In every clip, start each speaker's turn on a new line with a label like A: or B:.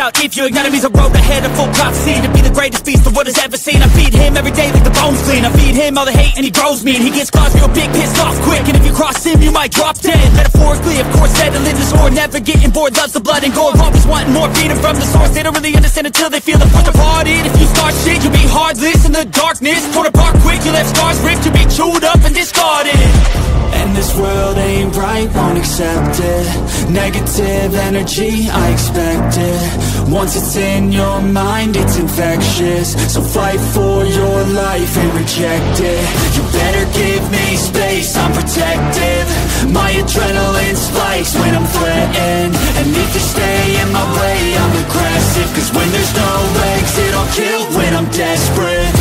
A: out if your enemy's a road ahead of full prophecy. To be the greatest beast the world has ever seen. I feed him every day like the bones clean. I feed him all the hate and he grows me. And he gets claws real big, pissed off quick. And if you cross him, you might drop dead. Metaphorically, of course, settling the sword. Never getting bored, loves the blood and gore. Always wanting more, freedom from the source. They don't really understand until they feel the force departed. If you start shit, you'll be heartless in the darkness. Torn apart quick, you left scars ripped. You'll be chewed up and discarded.
B: And this world ain't right, won't accept it. Negative energy, I expect it. Once it's in your mind, it's infectious. So fight for your life and reject it. You better give me space, I'm protective. My adrenaline spikes when I'm threatened. And if you stay in my way, I'm aggressive. Cause when there's no exit, I'll kill when I'm desperate.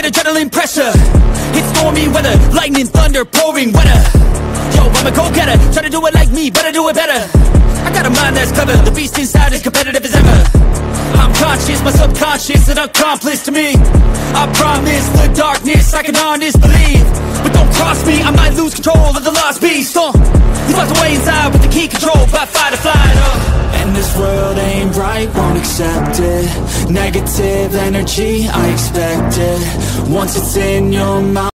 A: Adrenaline pressure, it's stormy weather, lightning, thunder, pouring weather. Yo, I'm a go-getter, try to do it like me, better do it better. I got a mind that's clever, the beast inside is competitive as ever. I'm conscious, my subconscious, an accomplice to me. I promise the darkness, I can honest believe. But don't cross me, I might lose control of the lost beast. He's locked away inside with the key controlled by fight or flight.
B: And this world ain't right, won't accept it. Negative energy, I expect it. Once it's in your mind.